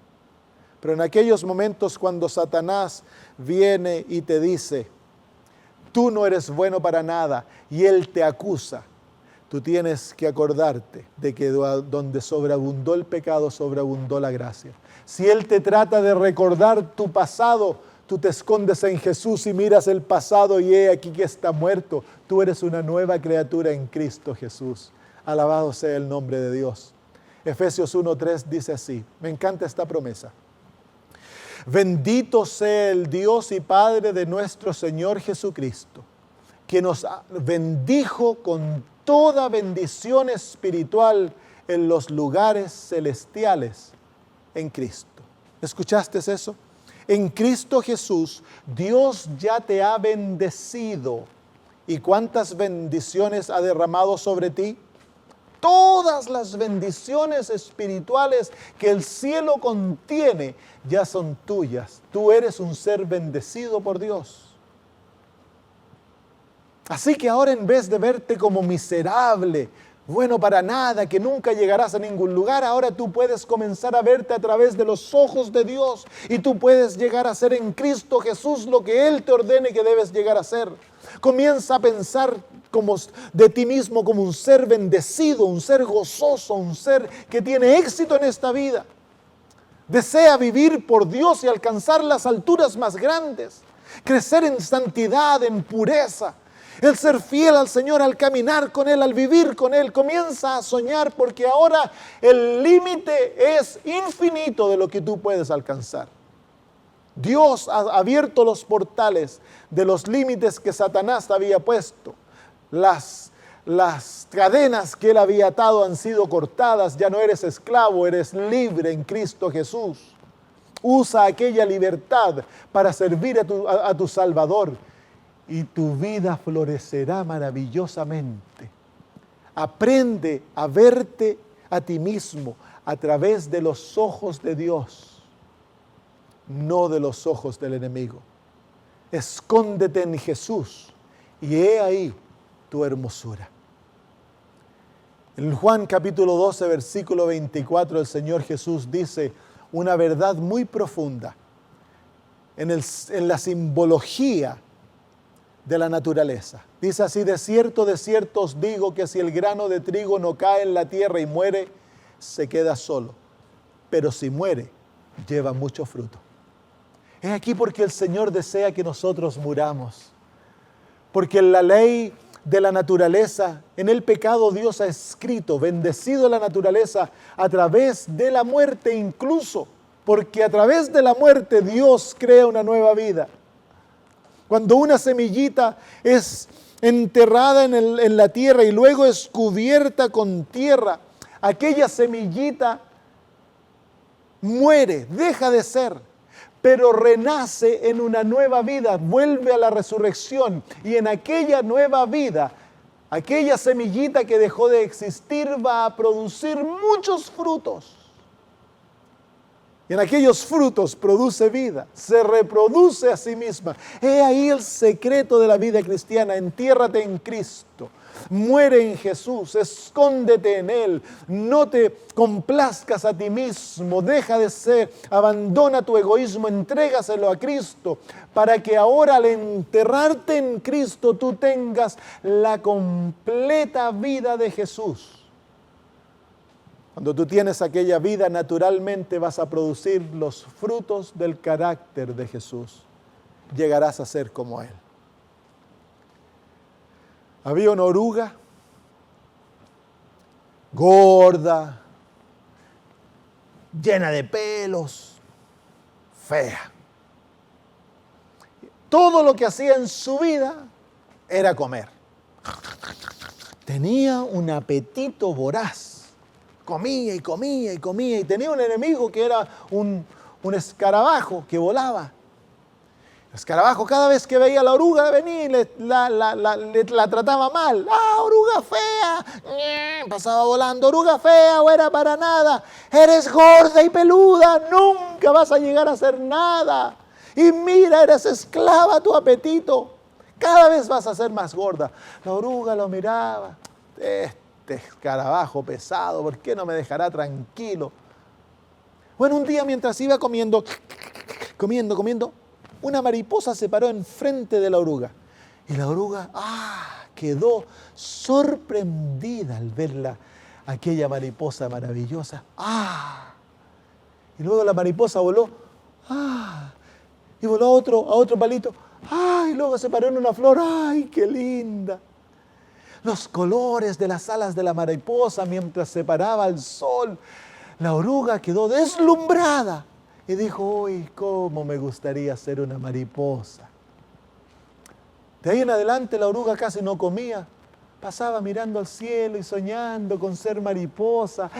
Pero en aquellos momentos cuando Satanás viene y te dice, tú no eres bueno para nada, y él te acusa, tú tienes que acordarte de que donde sobreabundó el pecado, sobreabundó la gracia. Si él te trata de recordar tu pasado, tú te escondes en Jesús y miras el pasado y he aquí que está muerto. Tú eres una nueva criatura en Cristo Jesús. Alabado sea el nombre de Dios. Efesios 1:3 dice así, me encanta esta promesa. Bendito sea el Dios y Padre de nuestro Señor Jesucristo, que nos bendijo con toda bendición espiritual en los lugares celestiales en Cristo. ¿Escuchaste eso? En Cristo Jesús, Dios ya te ha bendecido. ¿Y cuántas bendiciones ha derramado sobre ti? Todas las bendiciones espirituales que el cielo contiene ya son tuyas. Tú eres un ser bendecido por Dios. Así que ahora, en vez de verte como miserable, bueno para nada, que nunca llegarás a ningún lugar, ahora tú puedes comenzar a verte a través de los ojos de Dios y tú puedes llegar a ser en Cristo Jesús lo que Él te ordene que debes llegar a ser. Comienza a pensar de ti mismo como un ser bendecido, un ser gozoso, un ser que tiene éxito en esta vida. Desea vivir por Dios y alcanzar las alturas más grandes, crecer en santidad, en pureza. El ser fiel al Señor, al caminar con Él, al vivir con Él, comienza a soñar, porque ahora el límite es infinito de lo que tú puedes alcanzar. Dios ha abierto los portales de los límites que Satanás había puesto. Las cadenas que él había atado han sido cortadas. Ya no eres esclavo, eres libre en Cristo Jesús. Usa aquella libertad para servir a tu Salvador. Y tu vida florecerá maravillosamente. Aprende a verte a ti mismo a través de los ojos de Dios, no de los ojos del enemigo. Escóndete en Jesús y he ahí tu hermosura. En Juan capítulo 12, versículo 24, el Señor Jesús dice una verdad muy profunda en la simbología de la naturaleza. Dice así: de cierto os digo que si el grano de trigo no cae en la tierra y muere, se queda solo. Pero si muere, lleva mucho fruto. Es aquí porque el Señor desea que nosotros muramos. Porque en la ley de la naturaleza, en el pecado Dios ha escrito, bendecido la naturaleza a través de la muerte incluso. Porque a través de la muerte Dios crea una nueva vida. Cuando una semillita es enterrada en la tierra y luego es cubierta con tierra, aquella semillita muere, deja de ser, pero renace en una nueva vida, vuelve a la resurrección y en aquella nueva vida, aquella semillita que dejó de existir va a producir muchos frutos. Y en aquellos frutos produce vida, se reproduce a sí misma. He ahí el secreto de la vida cristiana: entiérrate en Cristo, muere en Jesús, escóndete en Él, no te complazcas a ti mismo, deja de ser, abandona tu egoísmo, entrégaselo a Cristo, para que ahora al enterrarte en Cristo tú tengas la completa vida de Jesús. Cuando tú tienes aquella vida, naturalmente vas a producir los frutos del carácter de Jesús. Llegarás a ser como Él. Había una oruga gorda, llena de pelos, fea. Todo lo que hacía en su vida era comer. Tenía un apetito voraz. Comía y comía y comía, y tenía un enemigo que era un escarabajo que volaba. El escarabajo, cada vez que veía a la oruga, venía y la trataba mal. ¡Ah, oruga fea! Pasaba volando: oruga fea, buena para nada. Eres gorda y peluda, nunca vas a llegar a hacer nada. Y mira, eres esclava a tu apetito. Cada vez vas a ser más gorda. La oruga lo miraba: escarabajo pesado, ¿por qué no me dejará tranquilo? Bueno, un día mientras iba comiendo, una mariposa se paró enfrente de la oruga. Y la oruga quedó sorprendida al verla, aquella mariposa maravillosa. Y luego la mariposa voló, y voló a otro palito, y luego se paró en una flor. ¡Ay, qué linda! Los colores de las alas de la mariposa mientras se paraba al sol. La oruga quedó deslumbrada y dijo: uy, cómo me gustaría ser una mariposa. De ahí en adelante la oruga casi no comía. Pasaba mirando al cielo y soñando con ser mariposa.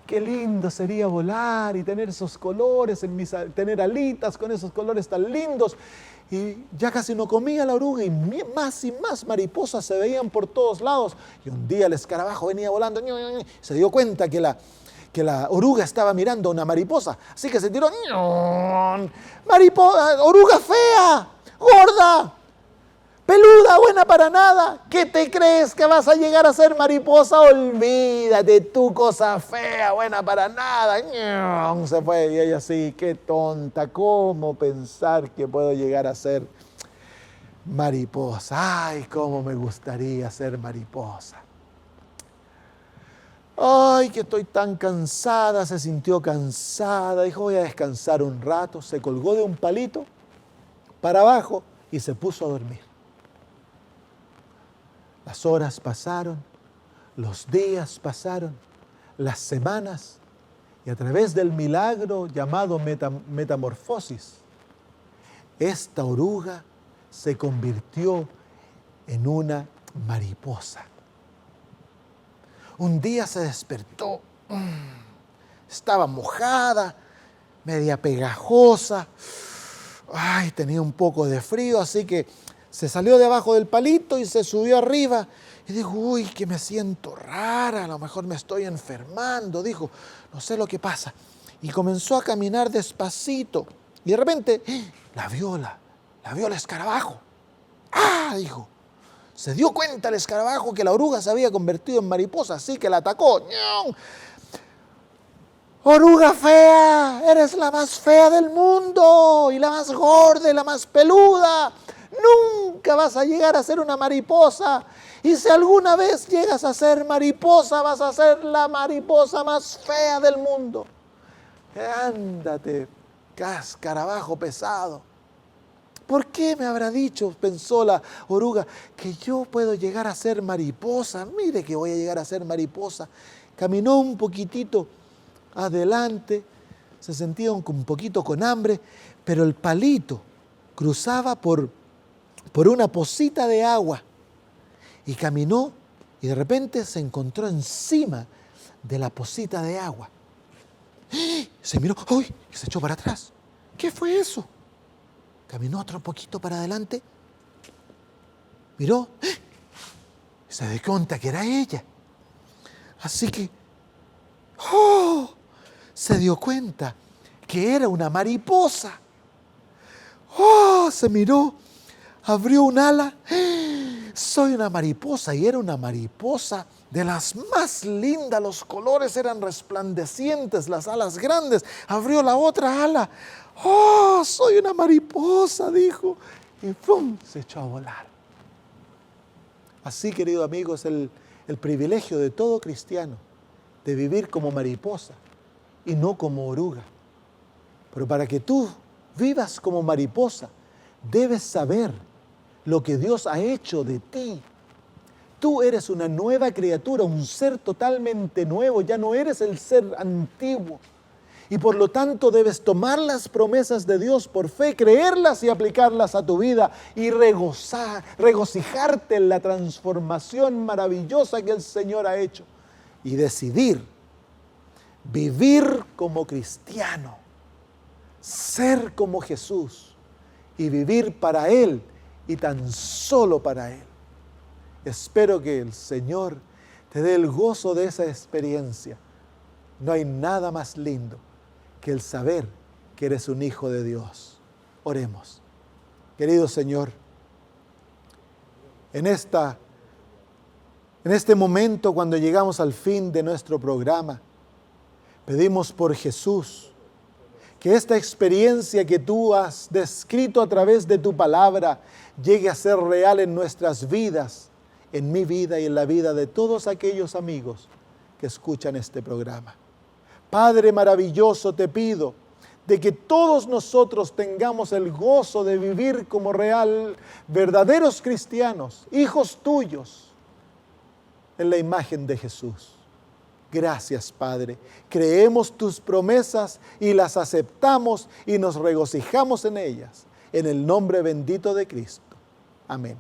Qué lindo sería volar y tener esos colores, tener alitas con esos colores tan lindos. Y ya casi no comía la oruga y más mariposas se veían por todos lados. Y un día el escarabajo venía volando, se dio cuenta que la oruga estaba mirando a una mariposa. Así que se tiró, mariposa, oruga fea, gorda, peluda, buena para nada. ¿Qué te crees que vas a llegar a ser mariposa? Olvídate, tu cosa fea, buena para nada. Se fue y ella así, qué tonta, ¿cómo pensar que puedo llegar a ser mariposa? Ay, cómo me gustaría ser mariposa. Ay, que estoy tan cansada, se sintió cansada, dijo voy a descansar un rato, se colgó de un palito para abajo y se puso a dormir. Las horas pasaron, los días pasaron, las semanas, y a través del milagro llamado metamorfosis, esta oruga se convirtió en una mariposa. Un día se despertó, estaba mojada, media pegajosa, tenía un poco de frío, así que se salió debajo del palito y se subió arriba. Y dijo, uy, que me siento rara, a lo mejor me estoy enfermando. Dijo, no sé lo que pasa. Y comenzó a caminar despacito. Y de repente, la vio el escarabajo. Dijo. Se dio cuenta el escarabajo que la oruga se había convertido en mariposa, así que la atacó. Oruga fea, eres la más fea del mundo, y la más gorda y la más peluda. Nunca vas a llegar a ser una mariposa. Y si alguna vez llegas a ser mariposa, vas a ser la mariposa más fea del mundo. Ándate, escarabajo pesado. ¿Por qué me habrá dicho, pensó la oruga, que yo puedo llegar a ser mariposa? Mire que voy a llegar a ser mariposa. Caminó un poquitito adelante, se sentía un poquito con hambre, pero el palito cruzaba por una pocita de agua y caminó y de repente se encontró encima de la pocita de agua. Se miró, ¡uy! Y se echó para atrás. ¿Qué fue eso? Caminó otro poquito para adelante, miró y se dio cuenta que era ella. Así que, se dio cuenta que era una mariposa. Se miró, abrió un ala. Soy una mariposa, y era una mariposa de las más lindas. Los colores eran resplandecientes, las alas grandes. Abrió la otra ala. Soy una mariposa, dijo, y ¡pum!, se echó a volar. Así, querido amigo, es el privilegio de todo cristiano, de vivir como mariposa y no como oruga. Pero para que tú vivas como mariposa, debes saber lo que Dios ha hecho de ti. Tú eres una nueva criatura, un ser totalmente nuevo, ya no eres el ser antiguo. Y por lo tanto debes tomar las promesas de Dios por fe, creerlas y aplicarlas a tu vida y regocijarte en la transformación maravillosa que el Señor ha hecho. Y decidir vivir como cristiano, ser como Jesús y vivir para Él y tan solo para Él. Espero que el Señor te dé el gozo de esa experiencia. No hay nada más lindo que el saber que eres un hijo de Dios. Oremos. Querido Señor, en este momento, cuando llegamos al fin de nuestro programa, pedimos por Jesús que esta experiencia que tú has descrito a través de tu palabra llegue a ser real en nuestras vidas, en mi vida y en la vida de todos aquellos amigos que escuchan este programa. Padre maravilloso, te pido de que todos nosotros tengamos el gozo de vivir como verdaderos cristianos, hijos tuyos, en la imagen de Jesús. Gracias, Padre. Creemos tus promesas y las aceptamos y nos regocijamos en ellas. En el nombre bendito de Cristo. Amén.